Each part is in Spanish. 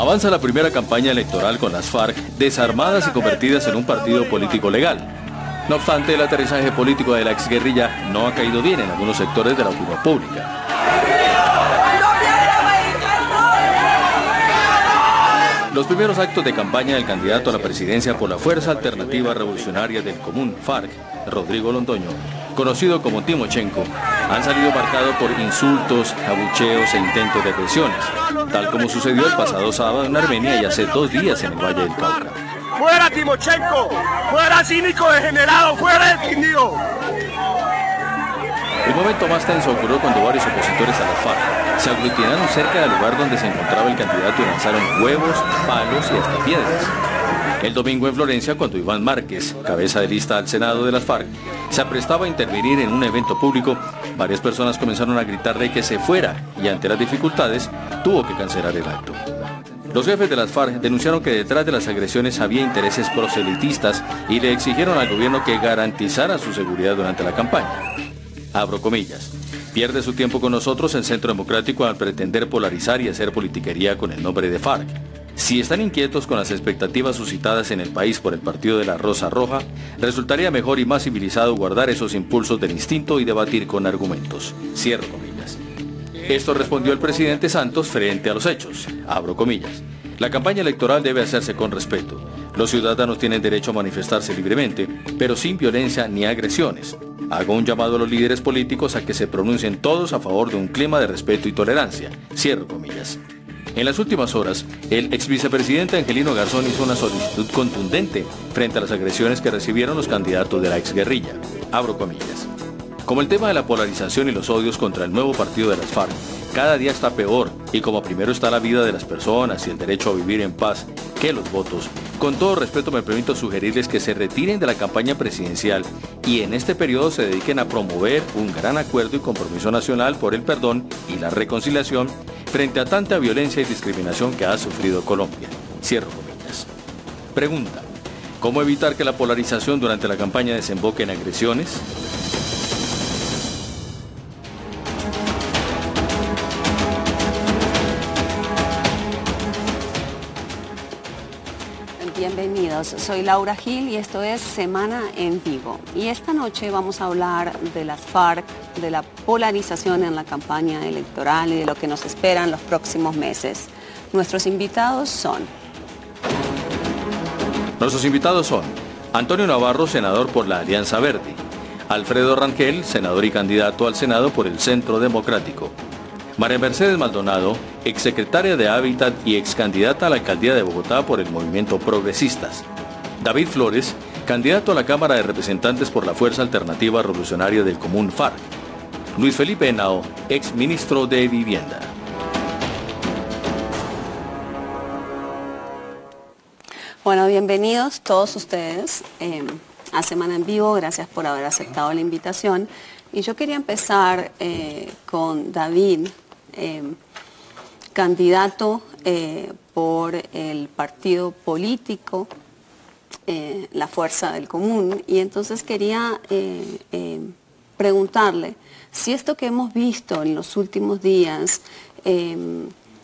Avanza la primera campaña electoral con las FARC desarmadas y convertidas en un partido político legal. No obstante, el aterrizaje político de la exguerrilla no ha caído bien en algunos sectores de la opinión pública. Los primeros actos de campaña del candidato a la presidencia por la Fuerza Alternativa Revolucionaria del Común, FARC, Rodrigo Londoño, conocido como Timochenko, han salido marcados por insultos, abucheos e intentos de agresiones, tal como sucedió el pasado sábado en Armenia y hace 2 días en el Valle del Cauca. ¡Fuera Timochenko! ¡Fuera cínico degenerado! ¡Fuera defendido! El momento más tenso ocurrió cuando varios opositores a la FARC se aglutinaron cerca del lugar donde se encontraba el candidato y lanzaron huevos, palos y hasta piedras. El domingo en Florencia, cuando Iván Márquez, cabeza de lista al Senado de las FARC, se aprestaba a intervenir en un evento público, varias personas comenzaron a gritarle que se fuera y ante las dificultades tuvo que cancelar el acto. Los jefes de las FARC denunciaron que detrás de las agresiones había intereses proselitistas y le exigieron al gobierno que garantizara su seguridad durante la campaña. Abro comillas. Pierde su tiempo con nosotros el Centro Democrático al pretender polarizar y hacer politiquería con el nombre de FARC. Si están inquietos con las expectativas suscitadas en el país por el partido de la Rosa Roja, resultaría mejor y más civilizado guardar esos impulsos del instinto y debatir con argumentos. Cierro comillas. Esto respondió el presidente Santos frente a los hechos. Abro comillas. La campaña electoral debe hacerse con respeto. Los ciudadanos tienen derecho a manifestarse libremente, pero sin violencia ni agresiones. Hago un llamado a los líderes políticos a que se pronuncien todos a favor de un clima de respeto y tolerancia. Cierro comillas. En las últimas horas, el ex vicepresidente Angelino Garzón hizo una solicitud contundente frente a las agresiones que recibieron los candidatos de la exguerrilla. Abro comillas. Como el tema de la polarización y los odios contra el nuevo partido de las FARC cada día está peor, y como primero está la vida de las personas y el derecho a vivir en paz que los votos, con todo respeto me permito sugerirles que se retiren de la campaña presidencial y en este periodo se dediquen a promover un gran acuerdo y compromiso nacional por el perdón y la reconciliación frente a tanta violencia y discriminación que ha sufrido Colombia. Cierro comillas. Pregunta: ¿cómo evitar que la polarización durante la campaña desemboque en agresiones? Bienvenidos, soy Laura Gil y esto es Semana en Vivo. Y esta noche vamos a hablar de las FARC, de la polarización en la campaña electoral y de lo que nos espera en los próximos meses. Nuestros invitados son Antonio Navarro, senador por la Alianza Verde; Alfredo Rangel, senador y candidato al Senado por el Centro Democrático; María Mercedes Maldonado, exsecretaria de Hábitat y excandidata a la alcaldía de Bogotá por el Movimiento Progresistas; David Flores, candidato a la Cámara de Representantes por la Fuerza Alternativa Revolucionaria del Común, FARC; Luis Felipe Henao, exministro de Vivienda. Bueno, bienvenidos todos ustedes a Semana en Vivo. Gracias por haber aceptado la invitación. Y yo quería empezar con David, candidato por el partido político La Fuerza del Común. Y entonces quería preguntarle si esto que hemos visto en los últimos días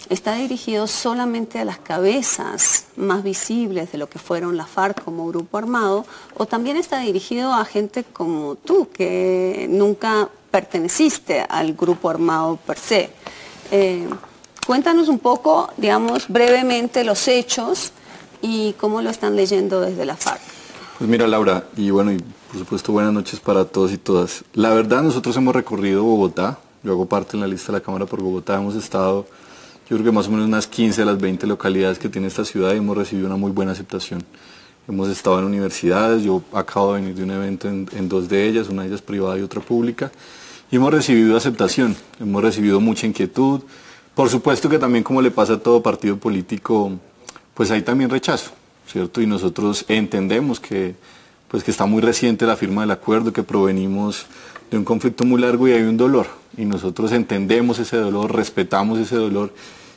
está dirigido solamente a las cabezas más visibles de lo que fueron las FARC como grupo armado, o también está dirigido a gente como tú, que nunca perteneciste al grupo armado per se. Cuéntanos un poco, digamos, brevemente los hechos y cómo lo están leyendo desde la FARC. Pues mira, Laura, y bueno, y por supuesto buenas noches para todos y todas. La verdad, nosotros hemos recorrido Bogotá, yo hago parte en la lista de la Cámara por Bogotá, hemos estado, yo creo que más o menos unas 15 de las 20 localidades que tiene esta ciudad y hemos recibido una muy buena aceptación. Hemos estado en universidades, yo acabo de venir de un evento en 2 de ellas, una de ellas privada y otra pública, y hemos recibido aceptación, hemos recibido mucha inquietud. Por supuesto que también, como le pasa a todo partido político, pues hay también rechazo, ¿cierto? Y nosotros entendemos que está muy reciente la firma del acuerdo, que provenimos de un conflicto muy largo y hay un dolor. Y nosotros entendemos ese dolor, respetamos ese dolor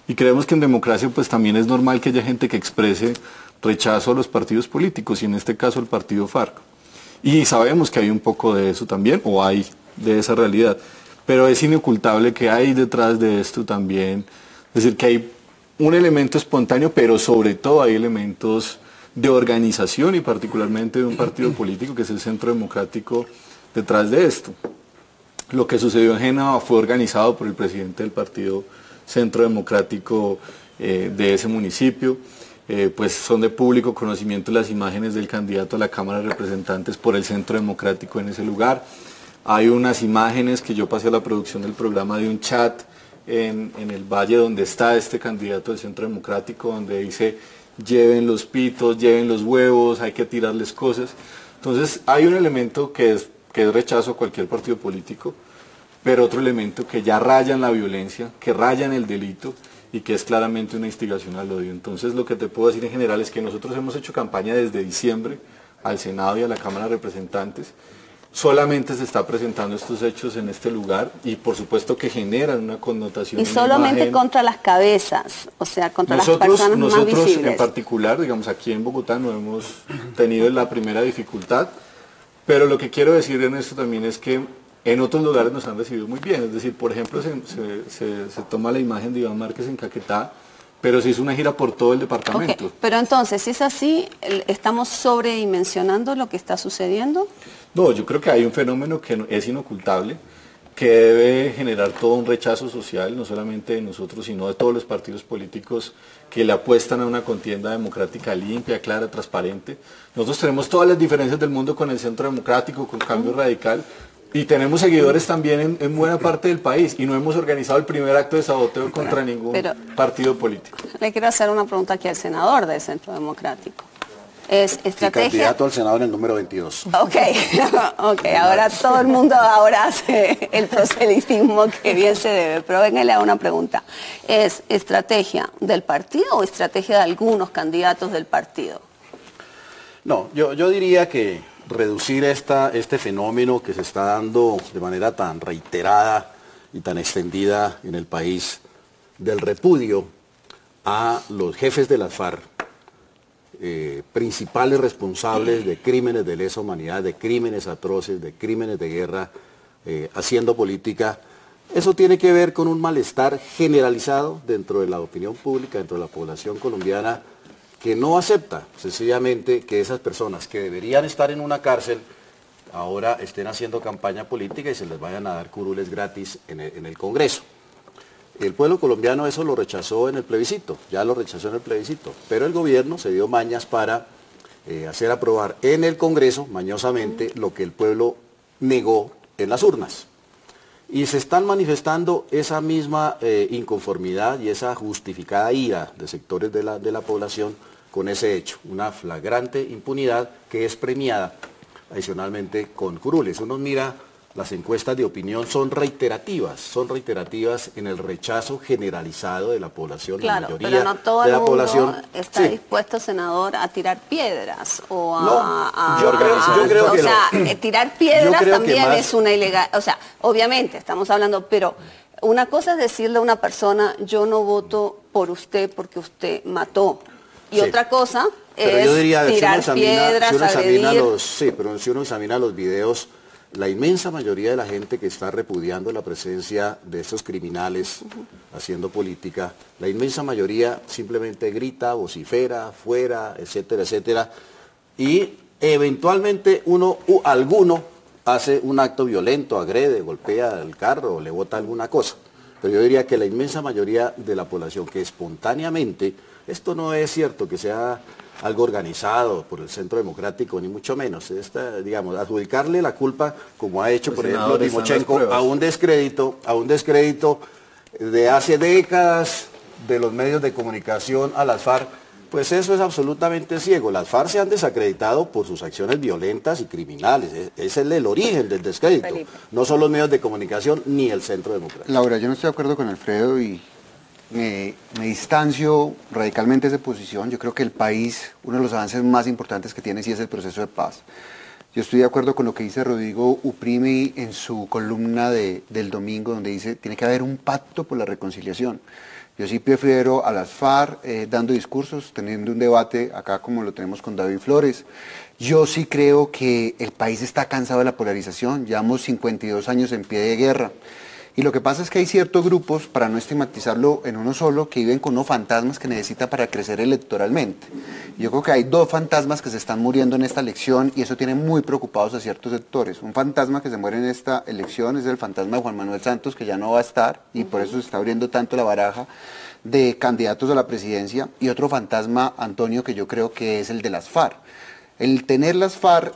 y creemos que en democracia pues también es normal que haya gente que exprese rechazo a los partidos políticos y en este caso al partido FARC. Y sabemos que hay un poco de eso también, o hay de esa realidad, pero es inocultable que hay detrás de esto también, es decir, que hay un elemento espontáneo, pero sobre todo hay elementos de organización y particularmente de un partido político que es el Centro Democrático detrás de esto. Lo que sucedió en Génova fue organizado por el presidente del partido Centro Democrático de ese municipio. Pues son de público conocimiento las imágenes del candidato a la Cámara de Representantes por el Centro Democrático en ese lugar. Hay unas imágenes que yo pasé a la producción del programa de un chat en el valle donde está este candidato del Centro Democrático, donde dice lleven los pitos, lleven los huevos, hay que tirarles cosas. Entonces hay un elemento que es rechazo a cualquier partido político, pero otro elemento que ya raya en la violencia, que raya en el delito, y que es claramente una instigación al odio. Entonces lo que te puedo decir en general es que nosotros hemos hecho campaña desde diciembre al Senado y a la Cámara de Representantes. Solamente se está presentando estos hechos en este lugar y por supuesto que generan una connotación. Y solamente contra las cabezas, o sea, contra las personas más visibles. Nosotros en particular, digamos aquí en Bogotá no hemos tenido la primera dificultad, pero lo que quiero decir en esto también es que en otros lugares nos han recibido muy bien, es decir, por ejemplo, se toma la imagen de Iván Márquez en Caquetá, pero se hizo una gira por todo el departamento. Okay, pero entonces, si es así, ¿estamos sobredimensionando lo que está sucediendo? No, yo creo que hay un fenómeno que es inocultable, que debe generar todo un rechazo social, no solamente de nosotros, sino de todos los partidos políticos que le apuestan a una contienda democrática limpia, clara, transparente. Nosotros tenemos todas las diferencias del mundo con el Centro Democrático, con Cambio Radical, y tenemos seguidores también en buena parte del país y no hemos organizado el primer acto de saboteo contra ningún partido político. Le quiero hacer una pregunta aquí al senador del Centro Democrático. ¿Es estrategia? Candidato al senador en el número 22. Ok, ahora todo el mundo hace el proselitismo que bien se debe, pero venga, le hago una pregunta. ¿Es estrategia del partido o estrategia de algunos candidatos del partido? No, yo diría que reducir este fenómeno que se está dando de manera tan reiterada y tan extendida en el país del repudio a los jefes de las FARC, principales responsables de crímenes de lesa humanidad, de crímenes atroces, de crímenes de guerra, haciendo política, eso tiene que ver con un malestar generalizado dentro de la opinión pública, dentro de la población colombiana, que no acepta sencillamente que esas personas que deberían estar en una cárcel ahora estén haciendo campaña política y se les vayan a dar curules gratis en el Congreso. El pueblo colombiano eso lo rechazó en el plebiscito, ya lo rechazó en el plebiscito, pero el gobierno se dio mañas para hacer aprobar en el Congreso, mañosamente, lo que el pueblo negó en las urnas. Y se están manifestando esa misma inconformidad y esa justificada ira de sectores de la población con ese hecho, una flagrante impunidad que es premiada adicionalmente con curules. Uno mira, las encuestas de opinión son reiterativas en el rechazo generalizado de la población, claro, la mayoría pero no todo de el la mundo población está dispuesto, senador, a tirar piedras o tirar piedras también es una ilegal, o sea, obviamente estamos hablando, pero una cosa es decirle a una persona, yo no voto por usted porque usted mató, y otra cosa es tirar piedras, pero si uno examina los videos, la inmensa mayoría de la gente que está repudiando la presencia de estos criminales haciendo política, la inmensa mayoría simplemente grita, vocifera, fuera, etcétera, etcétera, y eventualmente alguno hace un acto violento, agrede, golpea el carro, le bota alguna cosa. Pero yo diría que la inmensa mayoría de la población que espontáneamente, esto no es cierto que sea algo organizado por el Centro Democrático, ni mucho menos. Digamos, adjudicarle la culpa, como ha hecho, por ejemplo, Timochenko, a un descrédito de hace décadas de los medios de comunicación a las FARC, pues eso es absolutamente ciego. Las FARC se han desacreditado por sus acciones violentas y criminales. Ese es el origen del descrédito. Felipe. No son los medios de comunicación ni el Centro Democrático. Laura, yo no estoy de acuerdo con Alfredo y me distancio radicalmente de esa posición. Yo creo que el país, uno de los avances más importantes que tiene sí es el proceso de paz. Yo estoy de acuerdo con lo que dice Rodrigo Uprimi en su columna del domingo, donde dice tiene que haber un pacto por la reconciliación. Yo sí prefiero a las FARC dando discursos, teniendo un debate acá como lo tenemos con David Flores. Yo sí creo que el país está cansado de la polarización, llevamos 52 años en pie de guerra. Y lo que pasa es que hay ciertos grupos, para no estigmatizarlo en uno solo, que viven con unos fantasmas que necesita para crecer electoralmente. Yo creo que hay 2 fantasmas que se están muriendo en esta elección y eso tiene muy preocupados a ciertos sectores. Un fantasma que se muere en esta elección es el fantasma de Juan Manuel Santos, que ya no va a estar y por eso se está abriendo tanto la baraja de candidatos a la presidencia. Y otro fantasma, Antonio, que yo creo que es el de las FARC. El tener las FARC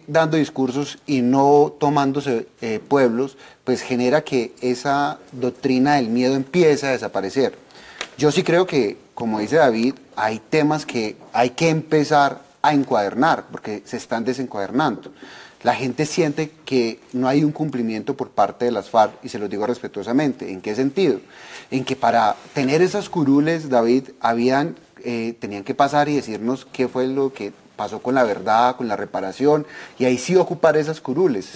dando discursos y no tomándose pueblos, pues genera que esa doctrina del miedo empiece a desaparecer. Yo sí creo que, como dice David, hay temas que hay que empezar a encuadernar, porque se están desencuadernando. La gente siente que no hay un cumplimiento por parte de las FARC, y se los digo respetuosamente. ¿En qué sentido? En que para tener esas curules, David, tenían que pasar y decirnos qué fue lo que pasó con la verdad, con la reparación, y ahí sí ocupar esas curules,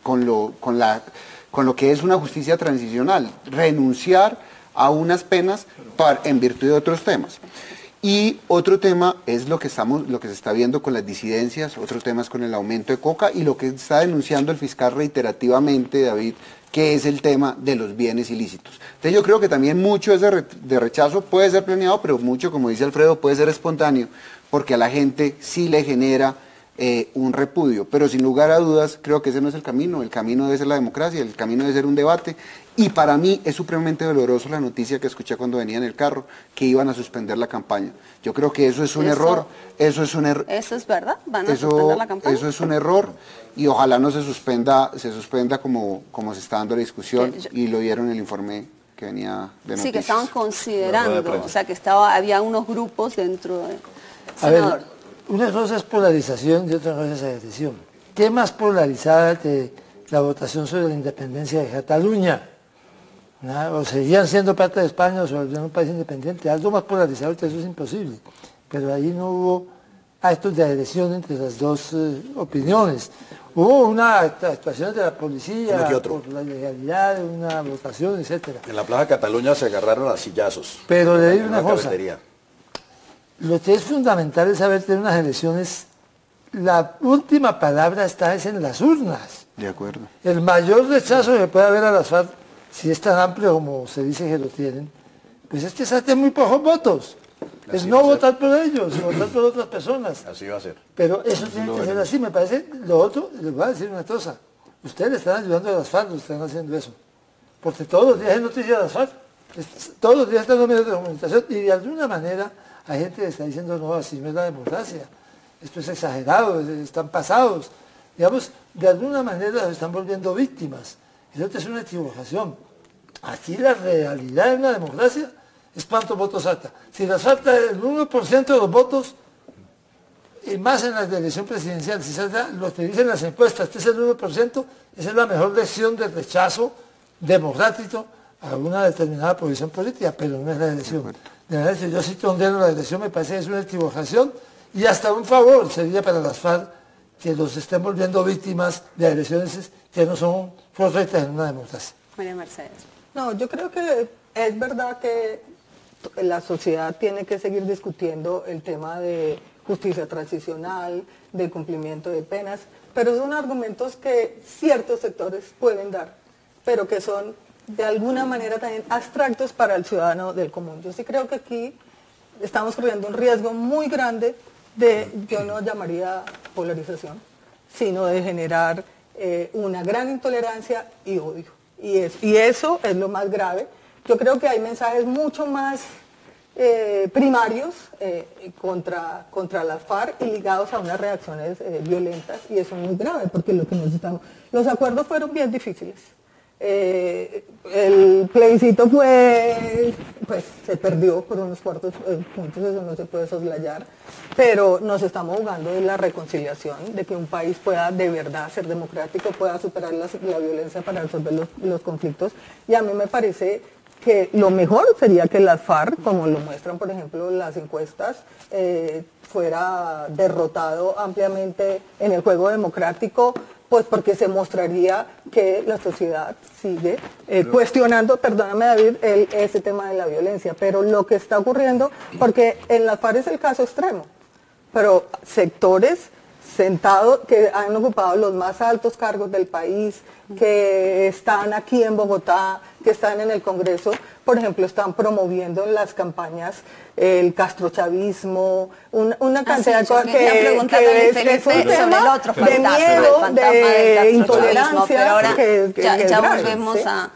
con lo que es una justicia transicional, renunciar a unas penas en virtud de otros temas. Y otro tema es lo que se está viendo con las disidencias, otro tema es con el aumento de coca y lo que está denunciando el fiscal reiterativamente, David, que es el tema de los bienes ilícitos. Entonces yo creo que también mucho de rechazo puede ser planeado, pero mucho, como dice Alfredo, puede ser espontáneo, porque a la gente sí le genera un repudio. Pero sin lugar a dudas, creo que ese no es el camino debe ser la democracia, el camino debe ser un debate. Y para mí es supremamente doloroso la noticia que escuché cuando venía en el carro, que iban a suspender la campaña. Yo creo que eso es un error. Eso es verdad, van a suspender la campaña. Eso es un error y ojalá no se suspenda como se está dando la discusión y lo dieron en el informe que venía de noticias. Sí, que estaban considerando, o sea que había unos grupos dentro de... A ver, una cosa es polarización y otra cosa es adhesión. ¿Qué más polarizada que la votación sobre la independencia de Cataluña? O seguían siendo parte de España o se volvieron un país independiente. Algo más polarizado que eso es imposible. Pero ahí no hubo actos de adhesión entre las dos opiniones. Hubo una actuación de la policía por la ilegalidad, una votación, etcétera. En la Plaza Cataluña se agarraron a sillazos. Pero le digo una cosa. Lo que es fundamental es saber que en unas elecciones la última palabra está en las urnas. De acuerdo. El mayor rechazo que puede haber a las FARC, si es tan amplio como se dice que lo tienen, pues es que saquen muy pocos votos. Es no votar por ellos, sino votar por otras personas. Así va a ser. Pero eso tiene que ser así, me parece. Lo otro, les voy a decir una cosa. Ustedes le están ayudando a las FARC, están haciendo eso. Porque todos los días hay noticias de las FARC. Todos los días están los medios de comunicación y de alguna manera hay gente que está diciendo, no, así no es la democracia. Esto es exagerado, están pasados. Digamos, de alguna manera se están volviendo víctimas. Eso es una equivocación. Aquí la realidad en la democracia es cuántos votos saca. Si las falta el 1% de los votos, y más en la elección presidencial, si salta lo que dicen las encuestas, este es el 1%, esa es la mejor lección de rechazo democrático a una determinada posición política, pero no es la elección. De verdad, si yo sí condeno la elección, me parece que es una equivocación y hasta un favor sería para las FARC que los estén volviendo víctimas de elecciones que no son correctas en una democracia. María Mercedes. No, yo creo que es verdad que la sociedad tiene que seguir discutiendo el tema de justicia transicional, de cumplimiento de penas, pero son argumentos que ciertos sectores pueden dar, pero que son de alguna manera también abstractos para el ciudadano del común. Yo sí creo que aquí estamos corriendo un riesgo muy grande de, yo no llamaría polarización, sino de generar una gran intolerancia y odio. Y eso es lo más grave. Yo creo que hay mensajes mucho más primarios contra las FARC y ligados a unas reacciones violentas, y eso es muy grave, porque lo que necesitamos... Los acuerdos fueron bien difíciles. El plebiscito pues se perdió por unos cuantos puntos, eso no se puede soslayar, pero nos estamos jugando de la reconciliación, de que un país pueda de verdad ser democrático, pueda superar la violencia para resolver los conflictos, y a mí me parece que lo mejor sería que las FARC, como lo muestran por ejemplo las encuestas, fuera derrotado ampliamente en el juego democrático, pues porque se mostraría que la sociedad sigue cuestionando, perdóname David, ese tema de la violencia, pero lo que está ocurriendo, porque en las FARC es el caso extremo, pero sectores sentados, que han ocupado los más altos cargos del país, que están aquí en Bogotá, que están en el Congreso, por ejemplo, están promoviendo en las campañas el castrochavismo, una cantidad de cosas que es un tema de miedo, de intolerancia, pero ahora que ya grave, volvemos ¿sí? a...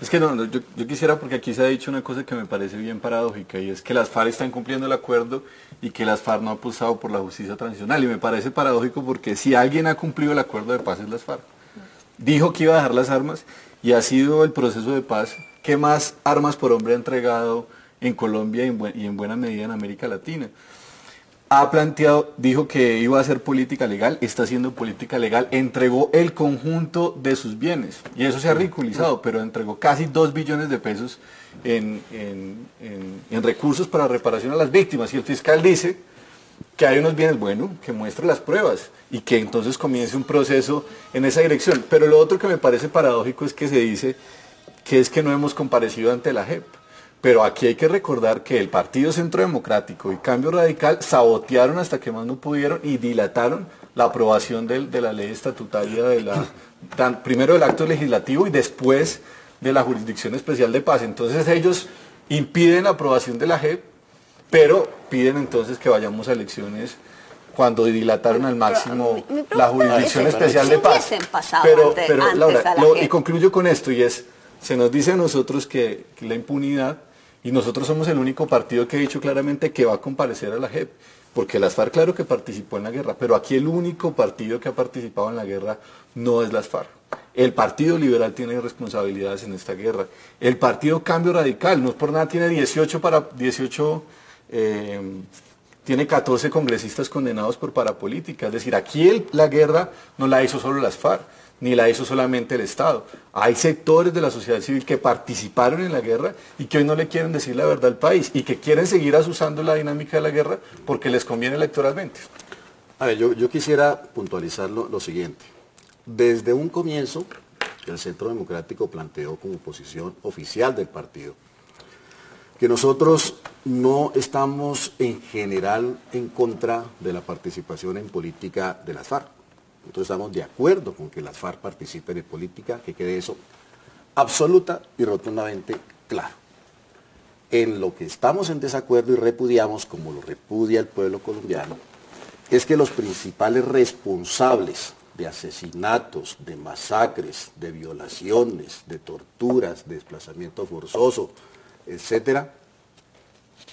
Es que no, yo quisiera, porque aquí se ha dicho una cosa que me parece bien paradójica, y es que las FARC están cumpliendo el acuerdo y que las FARC no han apostado por la justicia transicional, y me parece paradójico porque si alguien ha cumplido el acuerdo de paz es las FARC. Dijo que iba a dejar las armas y ha sido el proceso de paz que más armas por hombre ha entregado en Colombia y en buena medida en América Latina. Ha planteado, dijo que iba a hacer política legal, está haciendo política legal, entregó el conjunto de sus bienes, y eso se ha ridiculizado, pero entregó casi 2 billones de pesos en recursos para reparación a las víctimas, y el fiscal dice que hay unos bienes, bueno, que muestre las pruebas, y que entonces comience un proceso en esa dirección. Pero lo otro que me parece paradójico es que se dice que es que no hemos comparecido ante la JEP. Pero aquí hay que recordar que el Partido Centro Democrático y Cambio Radical sabotearon hasta que más no pudieron y dilataron la aprobación de la ley estatutaria, primero del acto legislativo y después de la Jurisdicción Especial de Paz. Entonces ellos impiden la aprobación de la JEP, pero piden entonces que vayamos a elecciones cuando dilataron al máximo la Jurisdicción Especial de Paz. Pero Laura, y concluyo con esto, y es, se nos dice a nosotros que la impunidad, y nosotros somos el único partido que ha dicho claramente que va a comparecer a la JEP, porque las FARC claro que participó en la guerra, pero aquí el único partido que ha participado en la guerra no es las FARC. El Partido Liberal tiene responsabilidades en esta guerra. El Partido Cambio Radical, no es por nada, tiene 14 congresistas condenados por parapolítica. Es decir, aquí la guerra no la hizo solo las FARC, ni la hizo solamente el Estado. Hay sectores de la sociedad civil que participaron en la guerra y que hoy no le quieren decir la verdad al país y que quieren seguir asusando la dinámica de la guerra porque les conviene electoralmente. A ver, yo quisiera puntualizar lo siguiente. Desde un comienzo, el Centro Democrático planteó como posición oficial del partido que nosotros no estamos en general en contra de la participación en política de las FARC. Nosotros estamos de acuerdo con que las FARC participen en política, que quede eso absoluta y rotundamente claro. En lo que estamos en desacuerdo y repudiamos, como lo repudia el pueblo colombiano, es que los principales responsables de asesinatos, de masacres, de violaciones, de torturas, de desplazamiento forzoso, etcétera,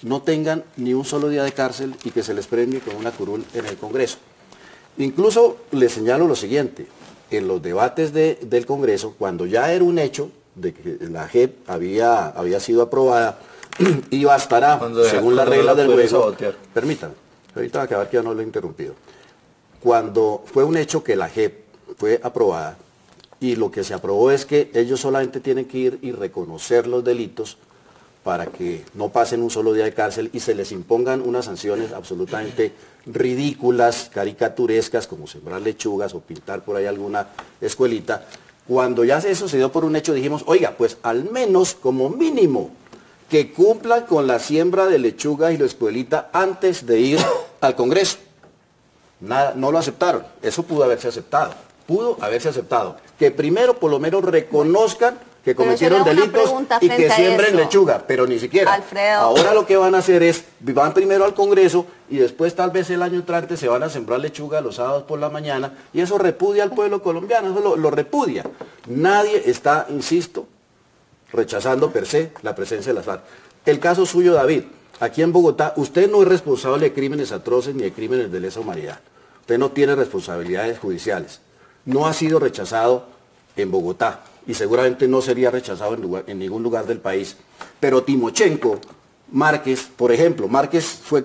no tengan ni un solo día de cárcel y que se les premie con una curul en el Congreso. Incluso les señalo lo siguiente, en los debates del Congreso, cuando ya era un hecho de que la JEP había sido aprobada y bastará, según las reglas del juego, permítanme, ahorita va a acabar que ya no lo he interrumpido, cuando fue un hecho que la JEP fue aprobada y lo que se aprobó es que ellos solamente tienen que ir y reconocer los delitos para que no pasen un solo día de cárcel y se les impongan unas sanciones absolutamente ridículas, caricaturescas, como sembrar lechugas o pintar por ahí alguna escuelita. Cuando ya eso se dio por un hecho, dijimos, oiga, pues al menos como mínimo que cumplan con la siembra de lechuga y la escuelita antes de ir al Congreso. Nada, no lo aceptaron. Eso pudo haberse aceptado. Que primero por lo menos reconozcan que cometieron delitos y que siembren lechuga, pero ni siquiera. Alfredo. Ahora lo que van a hacer es, van primero al Congreso y después tal vez el año entrante se van a sembrar lechuga los sábados por la mañana y eso repudia al pueblo colombiano, eso lo repudia. Nadie está, insisto, rechazando per se la presencia de las FARC. El caso suyo, David, aquí en Bogotá, usted no es responsable de crímenes atroces ni de crímenes de lesa humanidad. Usted no tiene responsabilidades judiciales. No ha sido rechazado en Bogotá y seguramente no sería rechazado en ningún lugar del país. Pero Timochenko, Márquez, por ejemplo, Márquez fue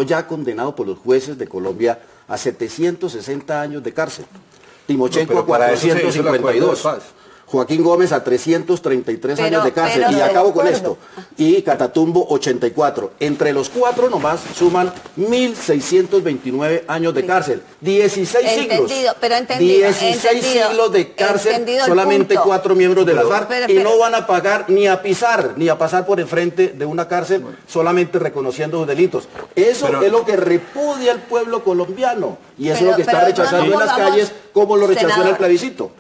ya condenado por los jueces de Colombia a 760 años de cárcel. Timochenko a 452. Joaquín Gómez a 333 años de cárcel, y de acabo con acuerdo. esto, y Catatumbo 84. Entre los cuatro nomás suman 1.629 años de cárcel, 16 siglos. Pero entendido, 16 siglos de cárcel, entendido el solamente punto. 4 miembros de la FARC, y Pero- no van a pagar ni a pisar, ni a pasar por enfrente de una cárcel, solamente reconociendo sus delitos. Eso es lo que repudia al pueblo colombiano, y eso es lo que está rechazando en las calles, como lo rechazó en el plebiscito.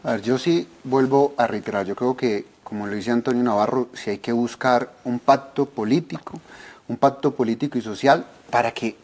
A ver, yo sí vuelvo a reiterar, yo creo que, como lo dice Antonio Navarro, sí hay que buscar un pacto político y social para que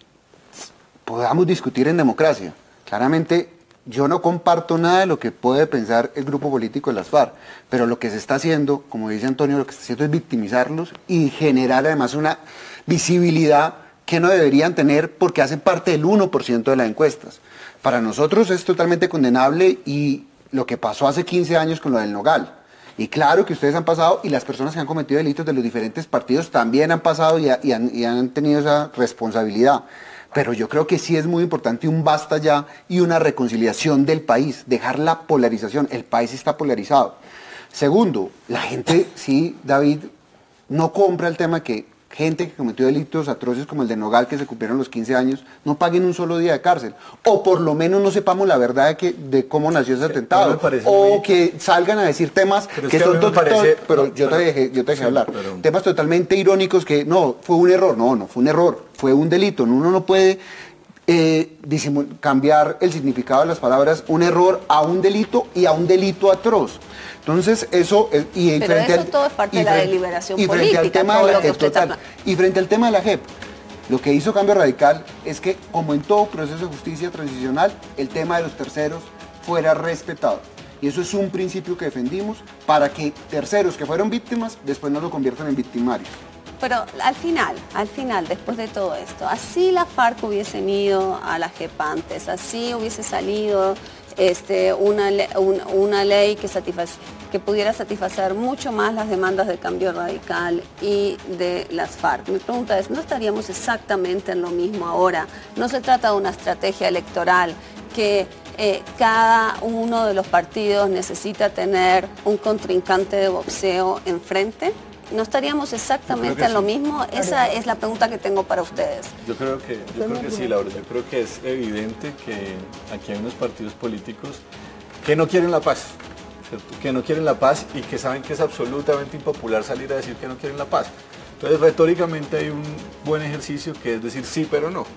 podamos discutir en democracia. Claramente, yo no comparto nada de lo que puede pensar el grupo político de las FARC, pero lo que se está haciendo, como dice Antonio, lo que se está haciendo es victimizarlos y generar además una visibilidad que no deberían tener porque hacen parte del 1% de las encuestas. Para nosotros es totalmente condenable y lo que pasó hace 15 años con lo del Nogal. Y claro que ustedes han pasado y las personas que han cometido delitos de los diferentes partidos también han pasado y han tenido esa responsabilidad. Pero yo creo que sí es muy importante un basta ya y una reconciliación del país, dejar la polarización. El país está polarizado. Segundo, la gente, sí, David, no compra el tema que gente que cometió delitos atroces como el de Nogal, que se cumplieron los 15 años, no paguen un solo día de cárcel. O por lo menos no sepamos la verdad de cómo nació ese atentado. O que salgan a decir temas que son pero yo te dejé hablar. Temas totalmente irónicos que no, fue un error. No fue un error, fue un delito. Uno no puede cambiar el significado de las palabras un error a un delito y a un delito atroz. Entonces, eso... Pero eso todo es parte de la deliberación política. Y frente al tema de la JEP, lo que hizo Cambio Radical es que, como en todo proceso de justicia transicional, el tema de los terceros fuera respetado. Y eso es un principio que defendimos para que terceros que fueron víctimas, después no lo conviertan en victimarios. Pero al final, después de todo esto, así la FARC hubiesen ido a la JEP antes, así hubiese salido una ley que pudiera satisfacer mucho más las demandas de Cambio Radical y de las FARC. Mi pregunta es, ¿no estaríamos exactamente en lo mismo ahora? No se trata de una estrategia electoral que cada uno de los partidos necesita tener un contrincante de boxeo enfrente. ¿No estaríamos exactamente en lo mismo? Esa es la pregunta que tengo para ustedes. Yo creo que sí, Laura. Yo creo que es evidente que aquí hay unos partidos políticos que no quieren la paz, ¿cierto? Que no quieren la paz y que saben que es absolutamente impopular salir a decir que no quieren la paz. Entonces, retóricamente hay un buen ejercicio que es decir sí, pero no.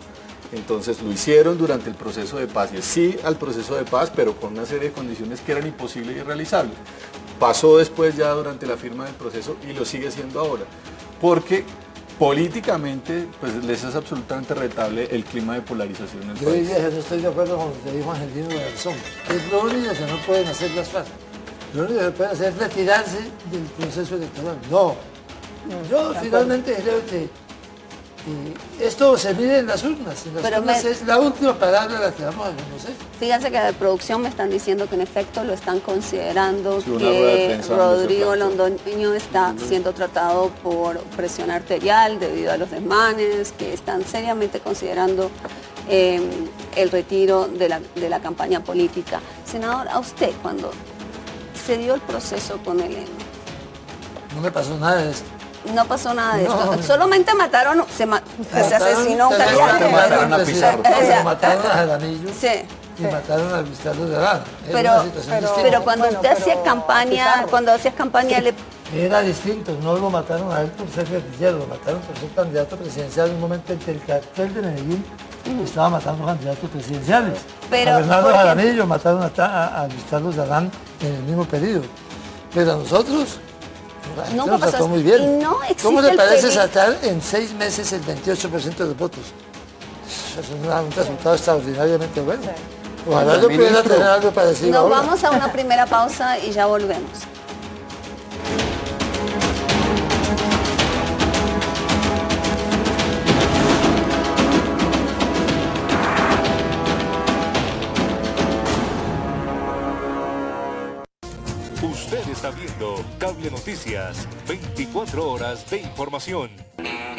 Entonces lo hicieron durante el proceso de paz, y sí al proceso de paz, pero con una serie de condiciones que eran imposibles y irrealizables. Pasó después ya durante la firma del proceso y lo sigue siendo ahora, porque políticamente pues les es absolutamente retable el clima de polarización en el Yo país. diría que no estoy de acuerdo con lo que dijo Angelino Garzón. Es lo único que no pueden hacer las FARC. Lo único que pueden hacer es retirarse del proceso electoral. No. Yo finalmente creo que esto se mide en las urnas. En las urnas es la última palabra la que vamos a conocer. Fíjense que de producción me están diciendo que en efecto lo están considerando, que Rodrigo Londoño está siendo tratado por presión arterial debido a los desmanes, que están seriamente considerando el retiro de la campaña política. Senador, a usted, cuando se dio el proceso con Elena, no me pasó nada de esto. No pasó nada de esto. Solamente mataron, se asesinó un candidato. Mataron a Pizarro. Mataron a Jaramillo. Sí. Y mataron a Gustavo de Arán. Pero cuando usted hacía campaña, Era distinto, no lo mataron a él por ser guerrillero, lo mataron por ser candidato presidencial en un momento en que el cartel de Medellín estaba matando candidatos presidenciales. Pero, a Bernardo Jaramillo mataron a Gustavo de Arán en el mismo periodo. Pero a nosotros... Nunca pasó muy bien. No ¿Cómo le parece sacar en 6 meses el 28% de los votos? Eso es un resultado extraordinariamente bueno. Ojalá yo pudiera tener algo parecido. Nos vamos a una primera pausa y ya volvemos. Usted está viendo Cable Noticias, 24 horas de información.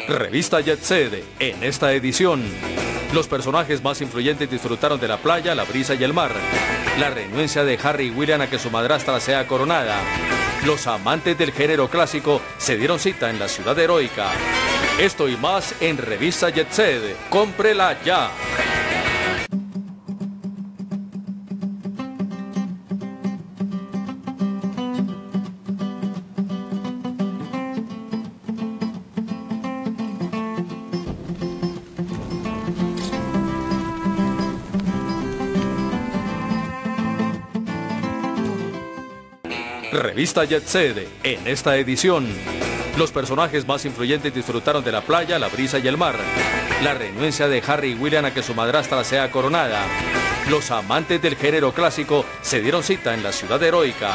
Revista Jet Set, en esta edición. Los personajes más influyentes disfrutaron de la playa, la brisa y el mar. La renuencia de Harry y William a que su madrastra sea coronada. Los amantes del género clásico se dieron cita en la ciudad heroica. Esto y más en Revista Jet Set. ¡Cómprela ya! Revista Jet Set, en esta edición. Los personajes más influyentes disfrutaron de la playa, la brisa y el mar. La renuncia de Harry y William a que su madrastra sea coronada. Los amantes del género clásico se dieron cita en la ciudad heroica.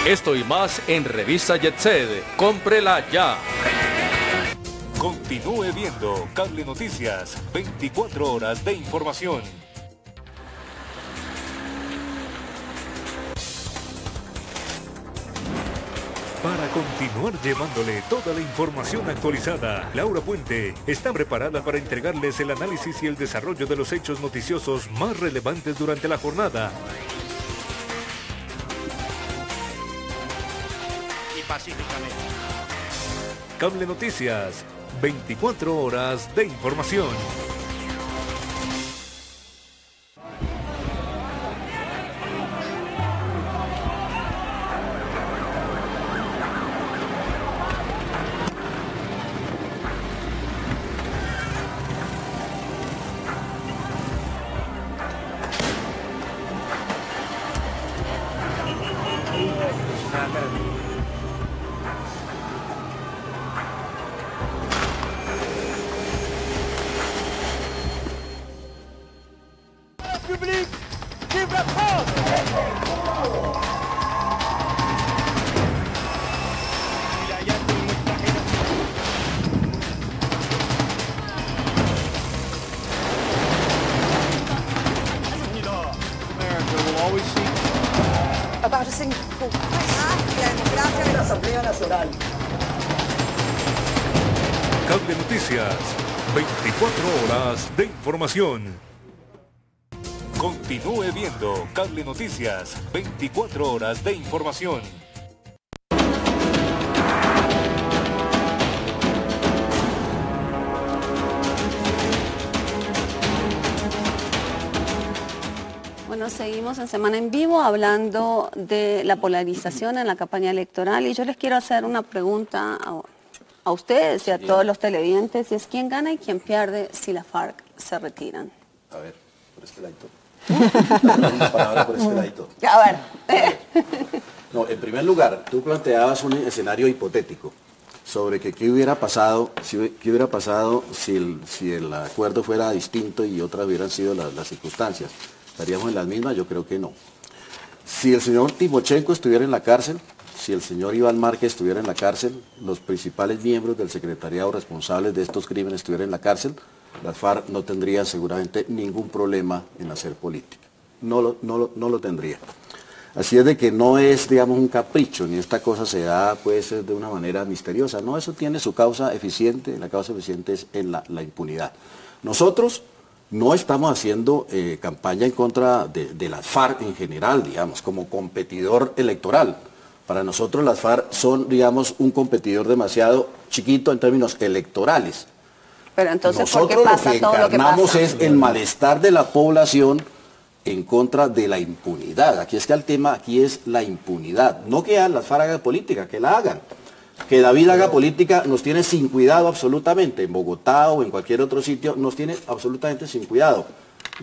Esto y más en Revista Jet Set. ¡Cómprela ya! Continúe viendo Cable Noticias, 24 horas de información. Para continuar llevándole toda la información actualizada, Laura Puente está preparada para entregarles el análisis y el desarrollo de los hechos noticiosos más relevantes durante la jornada. Y pacíficamente. Cable Noticias, 24 horas de información. About a single la democracia de la Asamblea Nacional. Cable Noticias, 24 horas de información. Continúe viendo Cable Noticias, 24 horas de información. Bueno, seguimos en Semana en Vivo hablando de la polarización en la campaña electoral y yo les quiero hacer una pregunta a ustedes y a todos los televidentes, y es quién gana y quién pierde si la FARC se retiran. A ver, por este ladito. Una palabra por este ladito. A ver. No, en primer lugar, tú planteabas un escenario hipotético sobre que qué hubiera pasado, si el acuerdo fuera distinto y otras hubieran sido las circunstancias. ¿Estaríamos en las mismas? Yo creo que no. Si el señor Timochenko estuviera en la cárcel, si el señor Iván Márquez estuviera en la cárcel, los principales miembros del secretariado responsables de estos crímenes estuvieran en la cárcel, las FARC no tendrían seguramente ningún problema en hacer política. No lo tendría. Así es de que no es, digamos, un capricho, ni esta cosa se da, puede ser de una manera misteriosa. No, eso tiene su causa eficiente, la causa eficiente es en la impunidad. Nosotros no estamos haciendo campaña en contra de las FARC en general, digamos, como competidor electoral. Para nosotros las FARC son, digamos, un competidor demasiado chiquito en términos electorales. Pero entonces, nosotros ¿por qué pasa lo que todo lo que encarnamos pasa? es el malestar de la población en contra de la impunidad. Aquí es que el tema aquí es la impunidad. No que las FARC hagan política, que la hagan. Que David haga política nos tiene sin cuidado absolutamente. En Bogotá o en cualquier otro sitio nos tiene absolutamente sin cuidado.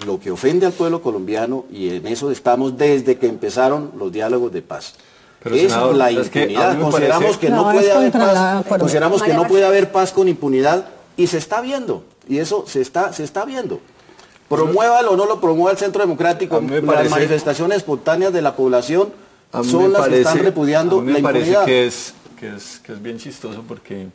Lo que ofende al pueblo colombiano, y en eso estamos desde que empezaron los diálogos de paz. Pero, es senador, la es que impunidad. a mí me Consideramos parece... que no puede haber paz. Consideramos que no puede haber paz con impunidad y se está viendo. Y eso se está viendo. Promuévalo o no lo promueva el Centro Democrático, las manifestaciones espontáneas de la población son las que están repudiando la impunidad. Me parece que es bien chistoso porque,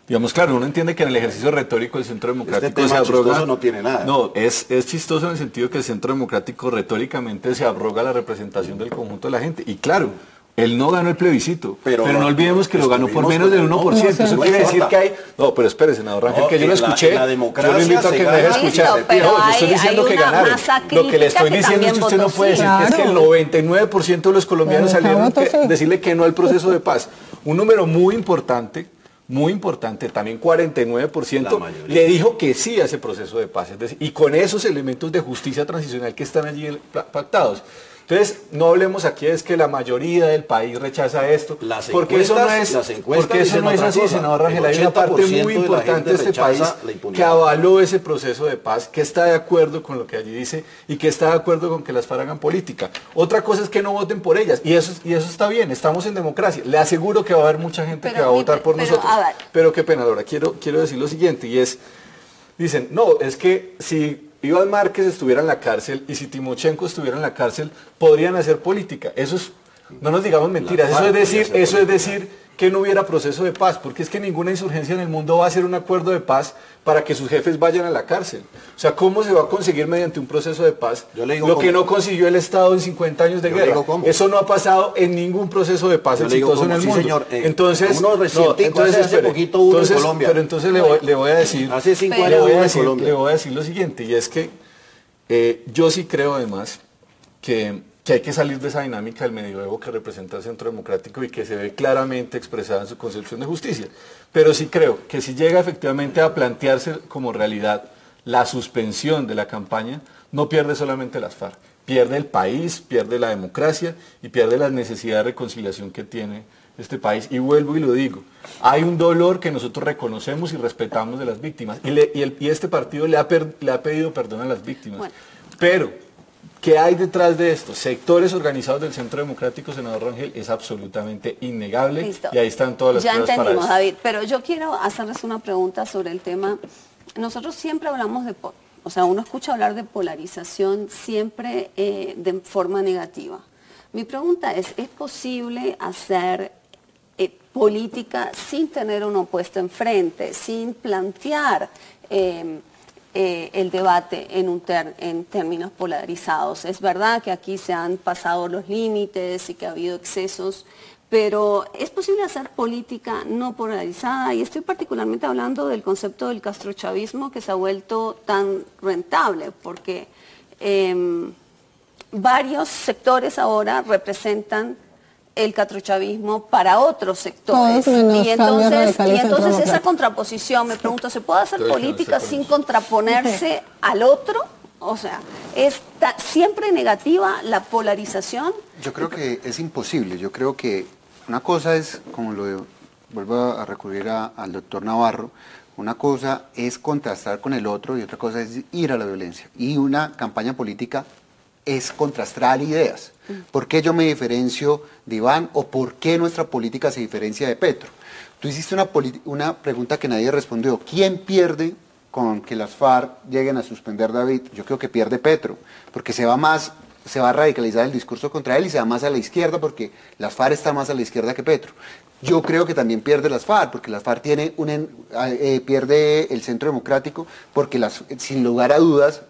digamos, claro, uno entiende que en el ejercicio retórico el Centro Democrático se abroga... no tiene nada. No, es chistoso en el sentido que el Centro Democrático retóricamente se abroga la representación del conjunto de la gente. Y claro, Él no ganó el plebiscito, pero no olvidemos que lo ganó por estuvimos menos del con 1%. el Eso no, quiere no decir importa. que hay... No, pero espere, senador Rangel, que yo lo escuché. La democracia yo lo invito a que me deje se gana. escuchar. Listo, pero No, yo estoy hay diciendo que una ganaron. masa Lo que le estoy crítica que diciendo es que usted también no puede decir votó que es que el 99% de los colombianos salieron decirle que no al proceso de paz. Un número muy importante, también 49%, le dijo que sí a ese proceso de paz. Es decir, y con esos elementos de justicia transicional que están allí pactados. Entonces, no hablemos aquí es que la mayoría del país rechaza esto, porque eso no es así, senador Rangel. Hay una parte muy importante de este país que avaló ese proceso de paz, que está de acuerdo con lo que allí dice y que está de acuerdo con que las FARC hagan política. Otra cosa es que no voten por ellas, y eso está bien, estamos en democracia. Le aseguro que va a haber mucha gente que va a votar por nosotros. Pero qué pena, Laura, quiero decir lo siguiente, y es, dicen, no, es que si Iván Márquez estuviera en la cárcel y si Timochenko estuviera en la cárcel, podrían hacer política. Eso es, no nos digamos mentiras, eso es decir que no hubiera proceso de paz, porque es que ninguna insurgencia en el mundo va a hacer un acuerdo de paz para que sus jefes vayan a la cárcel. O sea, ¿cómo se va a conseguir mediante un proceso de paz lo que no consiguió el Estado en 50 años de guerra? Eso no ha pasado en ningún proceso de paz exitoso en el mundo. Señor, entonces le voy a decir, hace 5 años le voy a decir lo siguiente, y es que yo sí creo además que hay que salir de esa dinámica del medioevo que representa el Centro Democrático y que se ve claramente expresada en su concepción de justicia. Pero sí creo que si llega efectivamente a plantearse como realidad la suspensión de la campaña, no pierde solamente las FARC, pierde el país, pierde la democracia y pierde la necesidad de reconciliación que tiene este país. Y vuelvo y lo digo, hay un dolor que nosotros reconocemos y respetamos de las víctimas. Y este partido le ha pedido perdón a las víctimas. Bueno. Pero ¿qué hay detrás de esto? Sectores organizados del Centro Democrático, senador Rangel, es absolutamente innegable. Listo. Y ahí están todas las pruebas para eso. Ya entendimos, David, pero yo quiero hacerles una pregunta sobre el tema. Nosotros siempre hablamos uno escucha hablar de polarización siempre de forma negativa. Mi pregunta es posible hacer política sin tener un opuesto enfrente, sin plantear el debate en términos polarizados? Es verdad que aquí se han pasado los límites y que ha habido excesos, pero ¿es posible hacer política no polarizada? Y estoy particularmente hablando del concepto del castrochavismo, que se ha vuelto tan rentable, porque varios sectores ahora representan el castrochavismo para otros sectores. Y entonces esa contraposición, me pregunto, ¿se puede hacer política sin contraponerse al otro? O sea, ¿es siempre negativa la polarización? Yo creo que es imposible. Yo creo que una cosa es, vuelvo a recurrir al doctor Navarro, una cosa es contrastar con el otro y otra cosa es ir a la violencia. Y una campaña política es contrastar ideas. ¿Por qué yo me diferencio de Iván o por qué nuestra política se diferencia de Petro? Tú hiciste una pregunta que nadie respondió. ¿Quién pierde con que las FARC lleguen a suspender David? Yo creo que pierde Petro, porque se va a radicalizar el discurso contra él y se va más a la izquierda porque las FARC están más a la izquierda que Petro. Yo creo que también pierde las FARC, porque las FARC pierde el Centro Democrático, porque sin lugar a dudas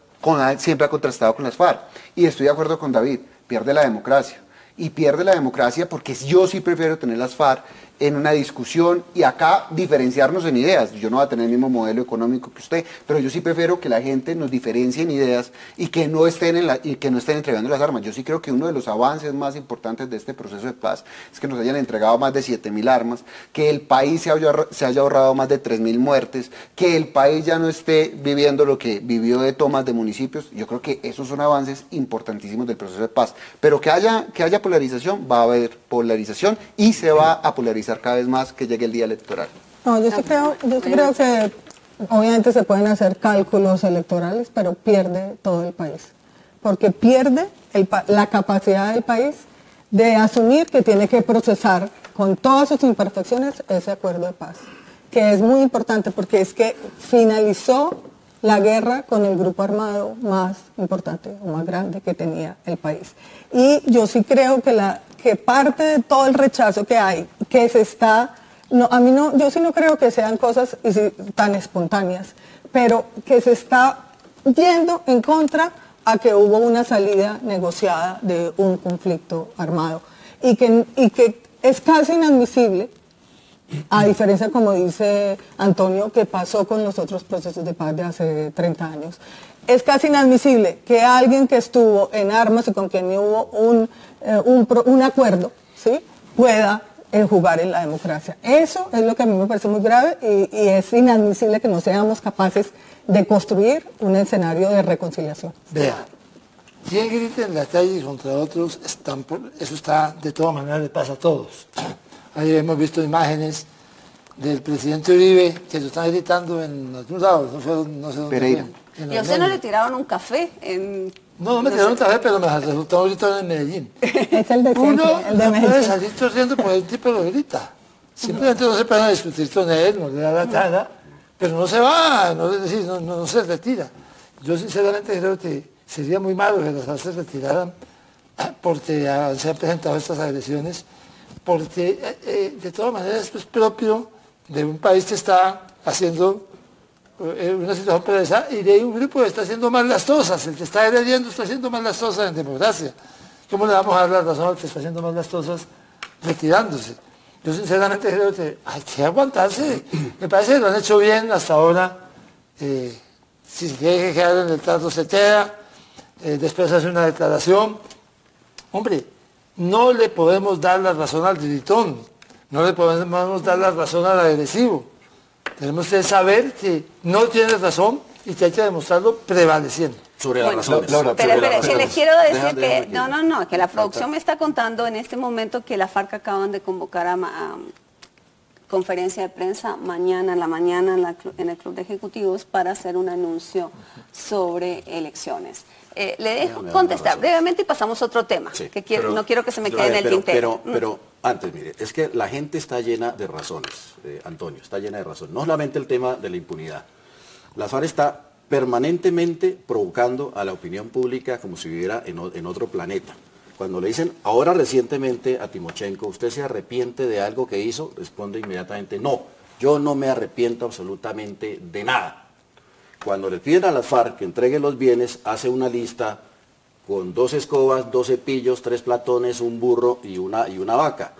siempre ha contrastado con las FARC. Y estoy de acuerdo con David, pierde la democracia. Y pierde la democracia porque yo sí prefiero tener las FARC en una discusión y acá diferenciarnos en ideas. Yo no voy a tener el mismo modelo económico que usted, pero yo sí prefiero que la gente nos diferencie en ideas y que no estén entregando las armas. Yo sí creo que uno de los avances más importantes de este proceso de paz es que nos hayan entregado más de 7.000 armas, que el país se haya ahorrado más de 3.000 muertes, que el país ya no esté viviendo lo que vivió de tomas de municipios. Yo creo que esos son avances importantísimos del proceso de paz. Pero que haya polarización, va a haber polarización y se va a polarizar cada vez más que llegue el día electoral. No, yo sí creo que obviamente se pueden hacer cálculos electorales, pero pierde todo el país. Porque pierde la capacidad del país de asumir que tiene que procesar con todas sus imperfecciones ese acuerdo de paz. Que es muy importante porque es que finalizó la guerra con el grupo armado más importante o más grande que tenía el país. Y yo sí creo que parte de todo el rechazo que hay, que se está, yo sí no creo que sean cosas tan espontáneas, pero que se está yendo en contra a que hubo una salida negociada de un conflicto armado. y que es casi inadmisible, a diferencia, como dice Antonio, que pasó con los otros procesos de paz de hace 30 años. Es casi inadmisible que alguien que estuvo en armas y con quien hubo un acuerdo, ¿sí?, pueda jugar en la democracia. Eso es lo que a mí me parece muy grave y es inadmisible que no seamos capaces de construir un escenario de reconciliación. Vea, quien grita en la calle contra otros, eso está, de todas maneras le pasa a todos. Ahí hemos visto imágenes del presidente Uribe que lo están gritando en algún lado, no sé dónde. Pereira. ¿Y a usted no le tiraron un café? No me tiraron un café, pero me resultó gritando en Medellín. Es el de siempre, Uno el de no puede Medellín. salir corriendo porque el tipo lo grita. Simplemente no se puede discutir con él, no le da la gana, pero no se va, no se retira. Yo sinceramente creo que sería muy malo que los FARC se retiraran porque se han presentado estas agresiones, porque de todas maneras esto es propio de un país que está haciendo una situación precisa y de un grupo que está haciendo mal las cosas. El que está agrediendo está haciendo mal las cosas en democracia. ¿Cómo le vamos a dar la razón al que está haciendo mal las cosas retirándose? Yo sinceramente creo que hay que aguantarse. Me parece que lo han hecho bien hasta ahora. Si se tiene que quedar en el trato se queda. Después hace una declaración. Hombre, no le podemos dar la razón al gritón. No le podemos dar la razón al agresivo. Tenemos que saber que no tiene razón y que hay que demostrarlo prevaleciendo. Sobre las razones. Pero que les quiero decir que, que la producción me está contando en este momento que la FARC acaban de convocar a conferencia de prensa mañana en la mañana en el Club de Ejecutivos para hacer un anuncio sobre elecciones. Le dejo contestar brevemente y pasamos a otro tema, sí, que no quiero que se me quede en el tintero. Pero antes, mire, es que la gente está llena de razones, Antonio, está llena de razones. No solamente el tema de la impunidad. La FARC está permanentemente provocando a la opinión pública como si viviera en otro planeta. Cuando le dicen ahora recientemente a Timochenko, ¿usted se arrepiente de algo que hizo? Responde inmediatamente, no, yo no me arrepiento absolutamente de nada. Cuando le piden a las FARC que entregue los bienes, hace una lista con 2 escobas, 2 cepillos, 3 platones, un burro y una vaca.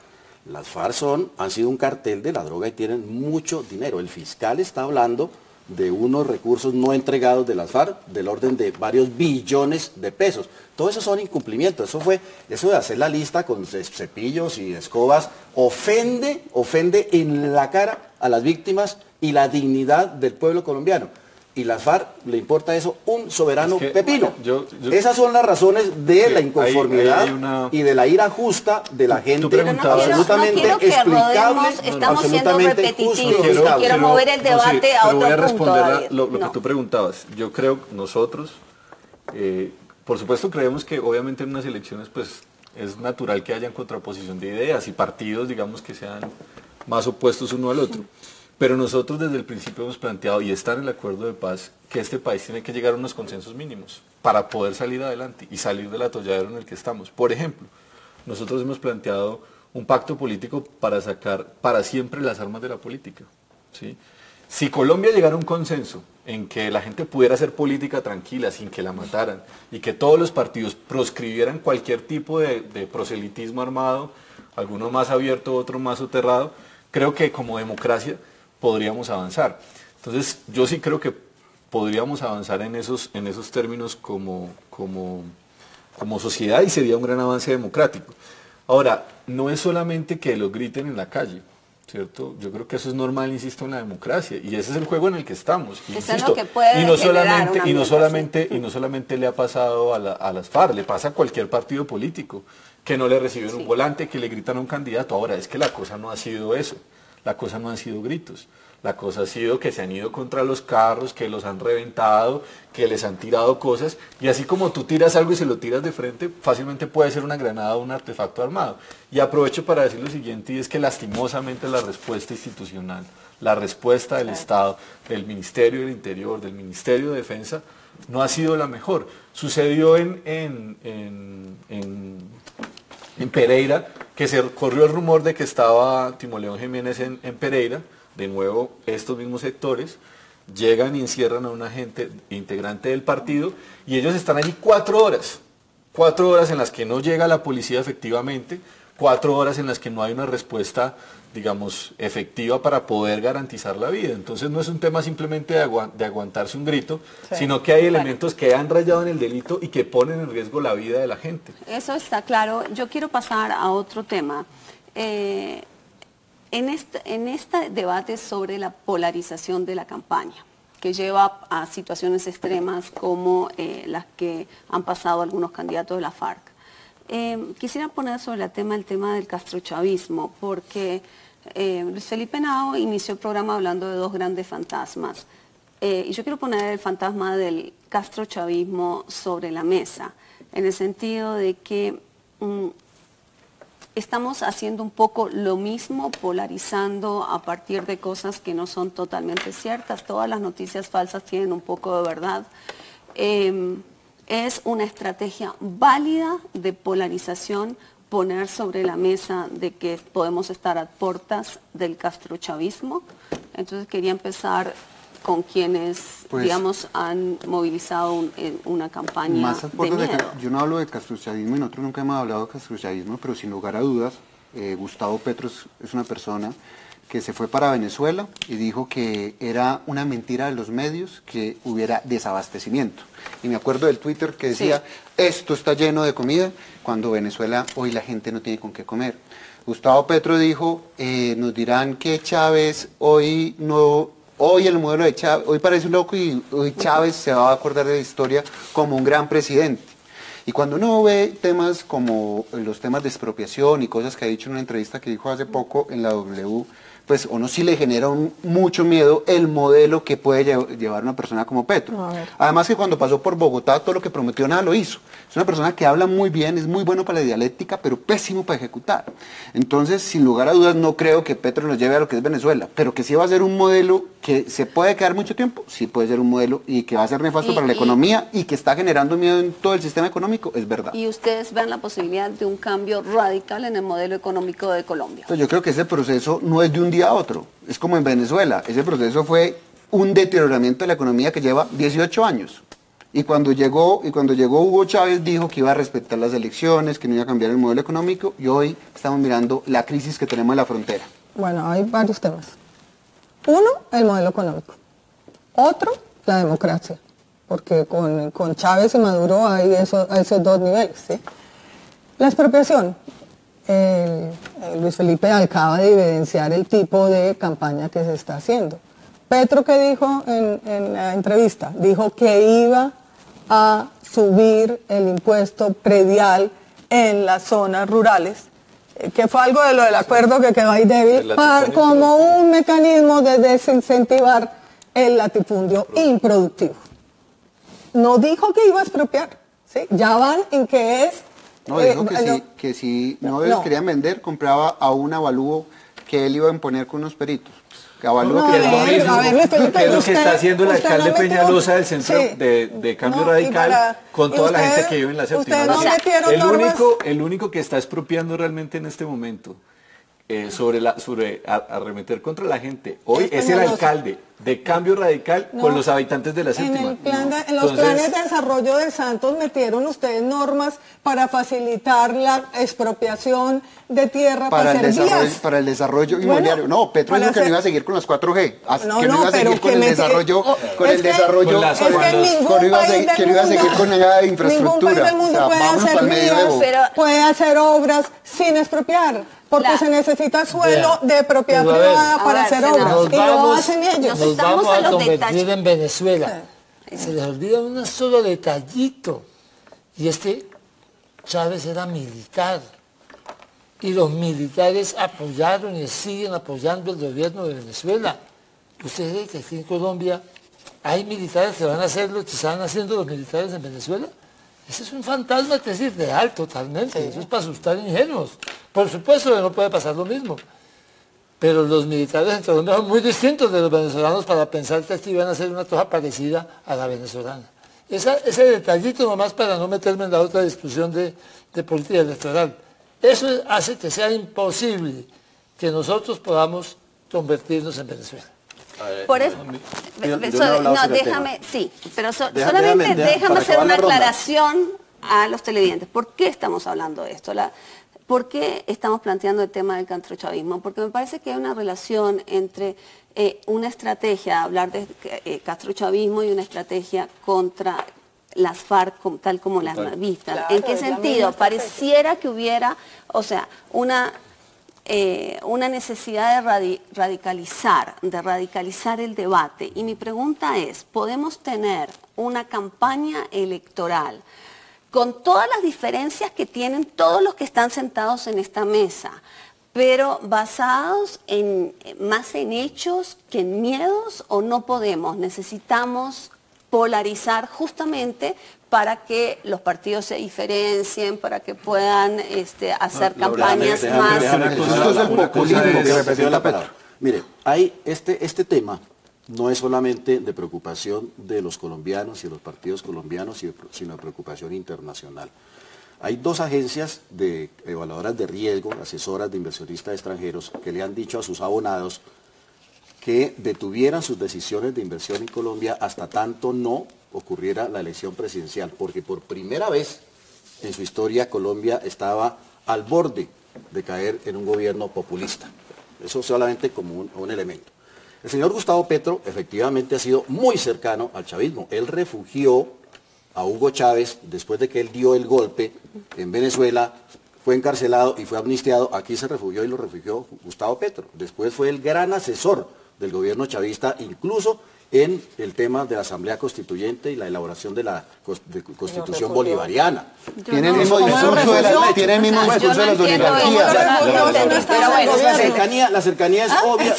Las FARC han sido un cartel de la droga y tienen mucho dinero. El fiscal está hablando de unos recursos no entregados de las FARC del orden de varios billones de pesos. Todo eso son incumplimientos. Eso de hacer la lista con cepillos y escobas ofende en la cara a las víctimas y la dignidad del pueblo colombiano. Y las FARC le importa eso un soberano pepino. Esas son las razones de la inconformidad y de la ira justa de la gente, absolutamente explicable, estamos siendo absolutamente repetitivos. Quiero mover el debate a otro voy a punto. responder lo que tú preguntabas. Yo creo que nosotros, por supuesto creemos que obviamente en unas elecciones pues es natural que hayan contraposición de ideas y partidos, digamos, que sean más opuestos uno al otro. Pero nosotros desde el principio hemos planteado, y está en el acuerdo de paz, que este país tiene que llegar a unos consensos mínimos para poder salir adelante y salir del atolladero en el que estamos. Por ejemplo, nosotros hemos planteado un pacto político para sacar para siempre las armas de la política, ¿sí? Si Colombia llegara a un consenso en que la gente pudiera hacer política tranquila, sin que la mataran, y que todos los partidos proscribieran cualquier tipo de proselitismo armado, alguno más abierto, otro más soterrado, creo que como democracia podríamos avanzar. Entonces, yo sí creo que podríamos avanzar en esos términos como sociedad y sería un gran avance democrático. Ahora, no es solamente que lo griten en la calle, ¿cierto? Yo creo que eso es normal, insisto, en la democracia y ese es el juego en el que estamos. Insisto, y no solamente le ha pasado a las FARC, le pasa a cualquier partido político que no le reciben un volante, que le gritan a un candidato. Ahora, es que la cosa no ha sido eso. La cosa no han sido gritos, la cosa ha sido que se han ido contra los carros, que los han reventado, que les han tirado cosas, y así como tú tiras algo y se lo tiras de frente, fácilmente puede ser una granada o un artefacto armado. Y aprovecho para decir lo siguiente, y es que lastimosamente la respuesta institucional, la respuesta del Estado, del Ministerio del Interior, del Ministerio de Defensa, no ha sido la mejor. Sucedió en Pereira, que se corrió el rumor de que estaba Timo León Jiménez en Pereira, de nuevo estos mismos sectores, llegan y encierran a una gente integrante del partido y ellos están allí 4 horas en las que no llega la policía efectivamente, 4 horas en las que no hay una respuesta, digamos, efectiva para poder garantizar la vida. Entonces no es un tema simplemente de aguantarse un grito, sino que hay elementos que han rayado en el delito y que ponen en riesgo la vida de la gente. Eso está claro. Yo quiero pasar a otro tema. En este debate sobre la polarización de la campaña, que lleva a situaciones extremas como las que han pasado algunos candidatos de la FARC, quisiera poner sobre el tema del castrochavismo, porque Luis Felipe Henao inició el programa hablando de dos grandes fantasmas, y yo quiero poner el fantasma del castrochavismo sobre la mesa, en el sentido de que estamos haciendo un poco lo mismo, polarizando a partir de cosas que no son totalmente ciertas. Todas las noticias falsas tienen un poco de verdad. Es una estrategia válida de polarización poner sobre la mesa de que podemos estar a puertas del castrochavismo. Entonces quería empezar con quienes, digamos, han movilizado una campaña de miedo. Yo no hablo de castrochavismo y nosotros nunca hemos hablado de castrochavismo, pero sin lugar a dudas, Gustavo Petro es una persona que se fue para Venezuela y dijo que era una mentira de los medios que hubiera desabastecimiento. Y me acuerdo del Twitter que decía, esto está lleno de comida, cuando Venezuela hoy la gente no tiene con qué comer. Gustavo Petro dijo, nos dirán que Chávez hoy no... Hoy el modelo de Chávez, hoy parece un loco y hoy Chávez se va a acordar de la historia como un gran presidente. Y cuando uno ve temas como los temas de expropiación y cosas que ha dicho en una entrevista que dijo hace poco en la W, pues a uno sí le genera mucho miedo el modelo que puede llevar una persona como Petro. Además que cuando pasó por Bogotá todo lo que prometió nada lo hizo. Es una persona que habla muy bien, es muy bueno para la dialéctica, pero pésimo para ejecutar. Entonces, sin lugar a dudas, no creo que Petro nos lleve a lo que es Venezuela, pero que sí va a ser un modelo que se puede quedar mucho tiempo, sí puede ser un modelo y que va a ser nefasto para la economía y que está generando miedo en todo el sistema económico, es verdad. Y ustedes ven la posibilidad de un cambio radical en el modelo económico de Colombia. Entonces, yo creo que ese proceso no es de un día a otro, es como en Venezuela, ese proceso fue un deterioramiento de la economía que lleva 18 años. Y cuando llegó Hugo Chávez dijo que iba a respetar las elecciones, que no iba a cambiar el modelo económico, y hoy estamos mirando la crisis que tenemos en la frontera. Bueno, hay varios temas. Uno, el modelo económico. Otro, la democracia. Porque con Chávez y Maduro hay esos dos niveles, ¿sí? La expropiación. Luis Felipe acaba de evidenciar el tipo de campaña que se está haciendo. Petro, ¿qué dijo en la entrevista? Dijo que iba a subir el impuesto predial en las zonas rurales, que fue algo de lo del acuerdo que quedó ahí débil, como un mecanismo de desincentivar el latifundio improductivo. No dijo que iba a expropiar, ¿sí? Ya van en que es... No, dijo que si no les querían vender, compraba a un avalúo que él iba a imponer con unos peritos. Que es lo que está haciendo el alcalde Peñalosa del Centro de Cambio Radical con toda la gente que vive en la séptima. El único que está expropiando realmente en este momento sobre arremeter contra la gente hoy es el alcalde de Cambio Radical con los habitantes de la séptima. En los planes de desarrollo de Santos metieron ustedes normas para facilitar la expropiación de tierra para el desarrollo inmobiliario. No, Petro dijo que no iba a seguir con las 4G, que no iba a seguir con el desarrollo, que no iba a seguir con la infraestructura. Ningún país del mundo puede hacer obras sin expropiar. Porque se necesita suelo de propiedad privada para hacer obras. Y lo hacen ellos. Nos vamos a convertir en Venezuela. Se les olvida un solo detallito. Y Chávez era militar. Y los militares apoyaron y siguen apoyando el gobierno de Venezuela. ¿Ustedes creen que aquí en Colombia hay militares que van a hacer lo que están haciendo los militares en Venezuela? Ese es un fantasma que es irreal totalmente. Sí. Eso es para asustar ingenuos. Por supuesto que no puede pasar lo mismo. Pero los militares en Colombia son muy distintos de los venezolanos para pensar que aquí van a hacer una cosa parecida a la venezolana. Ese detallito nomás para no meterme en la otra discusión de política electoral. Eso hace que sea imposible que nosotros podamos convertirnos en Venezuela. Por eso, solamente déjame hacer una aclaración a los televidentes. ¿Por qué estamos hablando de esto? ¿Por qué estamos planteando el tema del castrochavismo? Porque me parece que hay una relación entre una estrategia, hablar de castrochavismo y una estrategia contra las FARC tal como las vistas. Claro, ¿En qué sentido? Pareciera que hubiera, o sea, una necesidad de radicalizar el debate. Y mi pregunta es, ¿podemos tener una campaña electoral con todas las diferencias que tienen todos los que están sentados en esta mesa, pero basados más en hechos que en miedos, o no podemos? Necesitamos polarizar justamente para que los partidos se diferencien, para que puedan hacer campañas más... Mire, hay este tema no es solamente de preocupación de los colombianos y de los partidos colombianos, sino de preocupación internacional. Hay dos agencias de evaluadoras de riesgo, asesoras de inversionistas extranjeros, que le han dicho a sus abonados que detuvieran sus decisiones de inversión en Colombia hasta tanto no ocurriera la elección presidencial, porque por primera vez en su historia Colombia estaba al borde de caer en un gobierno populista. Eso solamente como un elemento. El señor Gustavo Petro efectivamente ha sido muy cercano al chavismo. Él refugió a Hugo Chávez después de que él dio el golpe en Venezuela, fue encarcelado y fue amnistiado. Aquí se refugió y lo refugió Gustavo Petro. Después fue el gran asesor del gobierno chavista, incluso en el tema de la Asamblea Constituyente y la elaboración de la Constitución bolivariana. Tiene el mismo discurso de las oligarquías. La cercanía es obvia,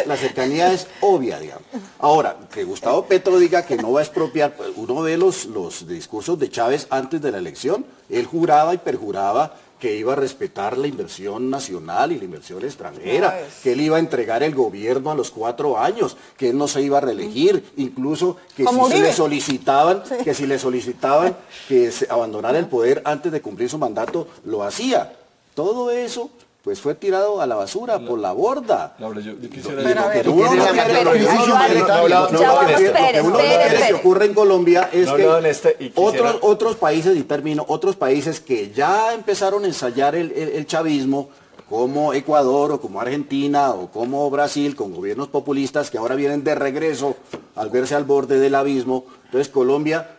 la cercanía es obvia, digamos. Ahora, que Gustavo Petro diga que no va a expropiar, uno ve los discursos de Chávez antes de la elección, él juraba y perjuraba que iba a respetar la inversión nacional y la inversión extranjera, que él iba a entregar el gobierno a los 4 años, que él no se iba a reelegir, incluso que si le solicitaban que se abandonara el poder antes de cumplir su mandato, lo hacía. Todo eso pues fue tirado a la basura, por la borda. Laura, yo quisiera Lo que uno no quiere que ocurra en Colombia es que otros países, y termino, otros países que ya empezaron a ensayar el chavismo, como Ecuador o como Argentina o como Brasil, con gobiernos populistas que ahora vienen de regreso al verse al borde del abismo. Entonces Colombia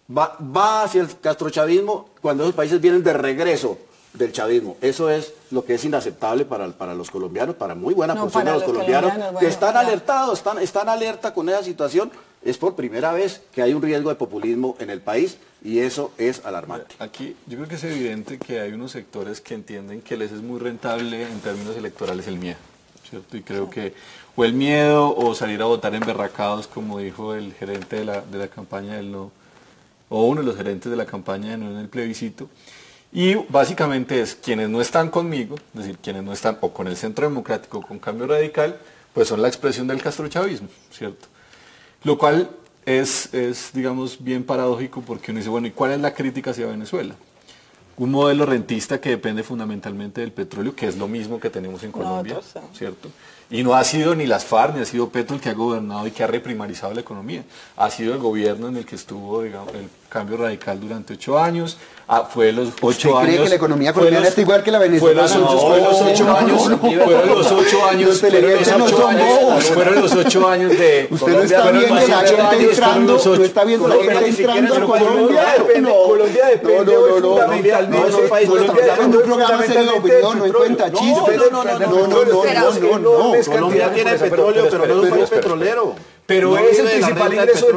va hacia el castrochavismo cuando esos países vienen de regreso del chavismo. Eso es lo que es inaceptable para los colombianos, para muy buena porción de los colombianos, que están alertados, están alerta con esa situación. Es por primera vez que hay un riesgo de populismo en el país y eso es alarmante. Aquí yo creo que es evidente que hay unos sectores que entienden que les es muy rentable en términos electorales el miedo, ¿cierto? Y creo que o el miedo o salir a votar emberracados, como dijo el gerente de la campaña del no, o uno de los gerentes de la campaña de no en el plebiscito. Y básicamente es quienes no están conmigo, es decir, quienes no están o con el Centro Democrático o con Cambio Radical, pues son la expresión del castrochavismo, ¿cierto? Lo cual es, digamos, bien paradójico porque uno dice, bueno, ¿y cuál es la crítica hacia Venezuela? Un modelo rentista que depende fundamentalmente del petróleo, que es lo mismo que tenemos en Colombia, ¿cierto? Y no ha sido ni las FARC, ni ha sido Petro el que ha gobernado y que ha reprimarizado la economía. Ha sido el gobierno en el que estuvo, digamos, el Cambio Radical durante 8 años. Fue los 8 años... ¿Cree que la economía colombiana está igual que la venezolana? Fueron los 8 años de... Usted no está viendo la gente entrando, no está viendo la gente entrando a Colombia. Colombia depende fundamentalmente. Un programa serio de opinión, no encuentra chistes. No. Colombia tiene petróleo, pero no es un país petrolero. Pero es el principal ingreso del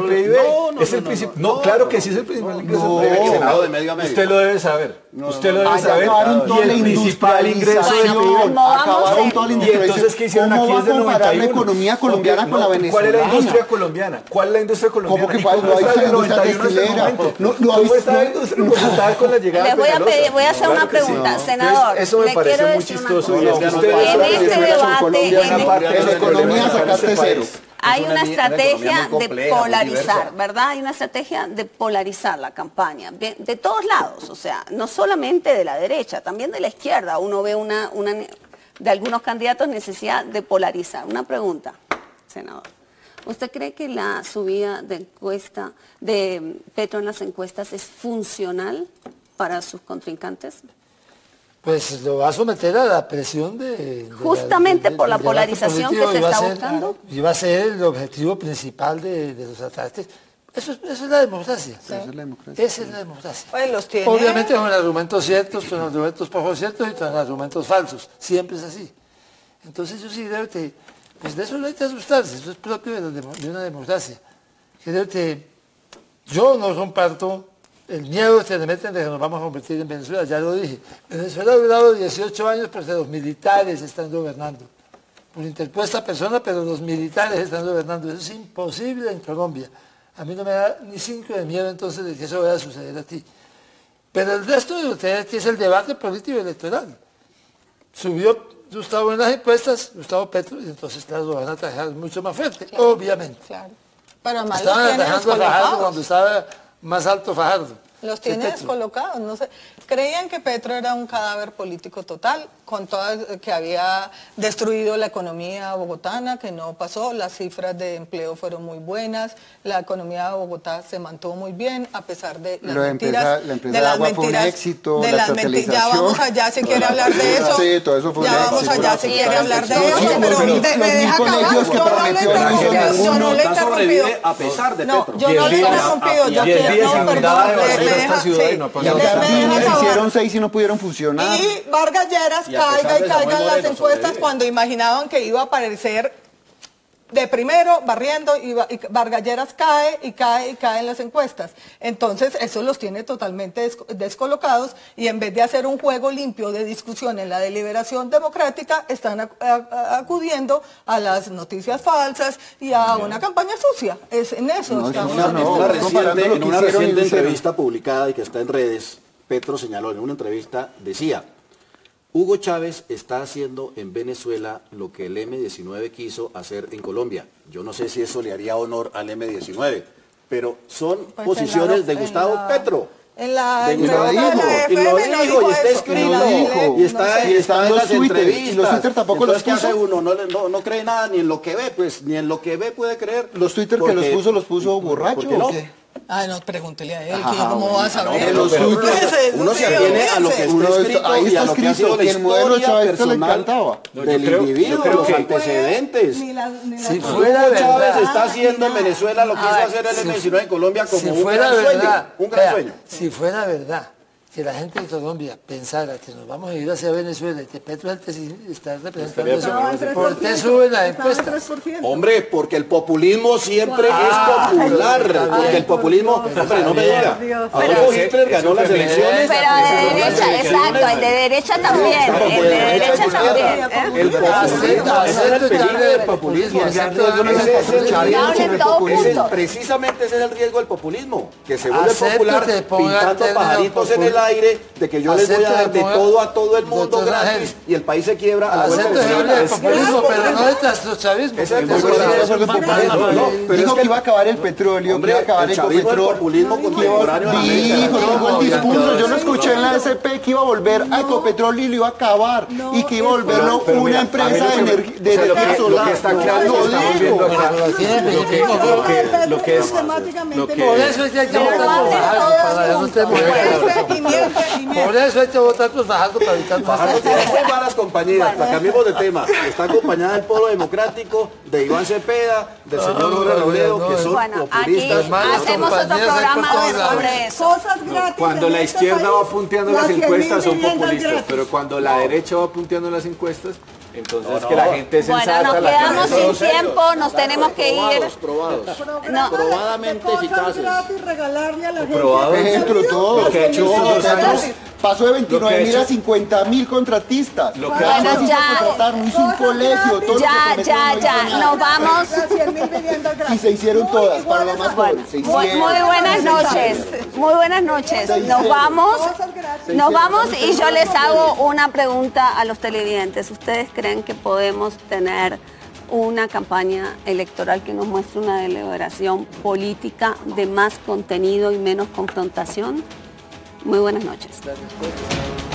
PIB. No, claro que sí es el principal ingreso del PIB. Usted lo debe saber. Usted lo debe saber. Y el principal ingreso del PIB. Acabaron toda la industrialización. Y entonces, ¿qué hicieron aquí desde el 91? La economía colombiana con la venezolana. ¿Cuál es la industria colombiana? ¿Cuál es la industria colombiana? ¿Cómo que no hay industria destilera? ¿Cómo está la industria con la llegada de Peñalosa? Voy a hacer una pregunta, senador. Eso me parece muy chistoso. En este debate, en economía sacaste cero. Hay una estrategia de polarizar, ¿verdad? Hay una estrategia de polarizar la campaña, de todos lados, o sea, no solamente de la derecha, también de la izquierda. Uno ve de algunos candidatos necesidad de polarizar. Una pregunta, senador. ¿Usted cree que la subida de Petro en las encuestas es funcional para sus contrincantes? Pues lo va a someter a la presión de justamente por la del polarización político, que se está buscando. Y va a ser el objetivo principal de los ataques. Eso es la democracia. Esa es la democracia. Esa es la democracia. Pues los tiene. Obviamente con argumentos ciertos, con argumentos poco ciertos y con argumentos falsos. Siempre es así. Entonces yo sí creo que, pues de eso no hay que asustarse, eso es propio de una democracia. Creo que yo no comparto el miedo que le meten de que nos vamos a convertir en Venezuela, ya lo dije. Venezuela ha durado 18 años porque los militares están gobernando. Por interpuesta persona, pero los militares están gobernando. Eso es imposible en Colombia. A mí no me da ni 5 de miedo entonces de que eso vaya a suceder a ti. Pero el resto de ustedes, que es el debate político y electoral. Subió Gustavo en las encuestas, Gustavo Petro, y entonces claro, lo van a atajar mucho más fuerte, claro, obviamente. Claro. Pero además estaban atajando a Fajardo cuando estaba más alto Fajardo. Los tiene descolocados, no sé. Creían que Petro era un cadáver político total, con que había destruido la economía bogotana, que no pasó, las cifras de empleo fueron muy buenas, la economía de Bogotá se mantuvo muy bien, a pesar de las mentiras. La empresa de agua fue un éxito, de la mentiras. Ya vamos allá si quiere hablar de eso. Sí, todo eso fue un ya éxito. vamos allá si quiere hablar de eso, pero los me deja colegios que prometió yo no le he interrumpido. A pesar de Petro. Yo no le he interrumpido, yo hicieron 6 y no pudieron funcionar. Y Vargas Lleras caigan las encuestas cuando imaginaban que iba a aparecer de primero barriendo y Vargas Lleras cae en las encuestas. Entonces eso los tiene totalmente descolocados y en vez de hacer un juego limpio de discusión en la deliberación democrática están acudiendo a las noticias falsas y a una campaña sucia. Es en eso estamos. En una reciente entrevista publicada y que está en redes, Petro señaló en una entrevista, decía: Hugo Chávez está haciendo en Venezuela lo que el M-19 quiso hacer en Colombia. Yo no sé si eso le haría honor al M-19, pero son posiciones de Gustavo Petro. En la y lo dijo, y está escrito, y está en las entrevistas. Y los Twitter tampoco los puso. ¿Qué hace uno? No cree nada ni en lo que ve, pues ni en lo que ve puede creer. Los Twitter que los puso borracho. ¿Por ¿o qué? Ay, no, pregúntele a él, ¿cómo va a saber? Uno se atiene a lo que está escrito ahí y a está lo que ha sido escrito la que el modelo historia Chávez le personal encantaba. del individuo, los antecedentes. Si fuera Chávez está haciendo en Venezuela lo que hizo hacer el M-19 en Colombia como un gran sueño. Si fuera verdad que la gente de Colombia pensara que nos vamos a ir hacia Venezuela y que Petro es el que está representando eso, ¿por qué suben las encuestas? Hombre, porque el populismo siempre es popular, porque el populismo, hombre, no me diga, Adolfo Hitler ganó las elecciones. Pero de derecha, exacto, el de derecha también, el de derecha también. El populismo, ese es el peligro del populismo, precisamente ese es el riesgo del populismo, que se vuelve popular pintando pajaritos en el aire, de que yo les voy a dar de todo a todo el mundo gratis y el país se quiebra a la vuelta del populismo, pero no de trastrochavismo. Dijo que iba a acabar el petróleo, que iba a acabar el populismo contemporáneo. Dijo el discurso, yo lo escuché en la SP que iba a volver a Ecopetróleo y lo iba a acabar y que iba a volverlo una empresa de energía solar. Lo que está claro es que estamos viendo lo que es por eso hay que votar por Fajardo, por eso hay que votar por Fajardo para evitar Fajardo tiene muy malas compañías. Cambiemos de tema. Está acompañada del Polo Democrático, de Iván Cepeda, del señor Jorge Robledo, que son populistas. Hacemos otro programa sobre eso. Cuando la izquierda va punteando las encuestas son populistas, pero cuando la derecha va punteando las encuestas, entonces que la gente es sensata. Bueno, nos quedamos sin tiempo, nos tenemos que ir. Probadamente eficaces. Regalarle a la gente. Dentro todo. Lo que ha hecho estos 2 años. Pasó de 29.000 a 50.000 contratistas. Lo que bueno, no hizo un colegio. Todo ya, nos vamos. Y se hicieron todas, para lo más pobres. Muy buenas noches. Nos vamos y yo les hago una pregunta a los televidentes. ¿Ustedes creen que podemos tener una campaña electoral que nos muestre una deliberación política de más contenido y menos confrontación? Muy buenas noches. Gracias.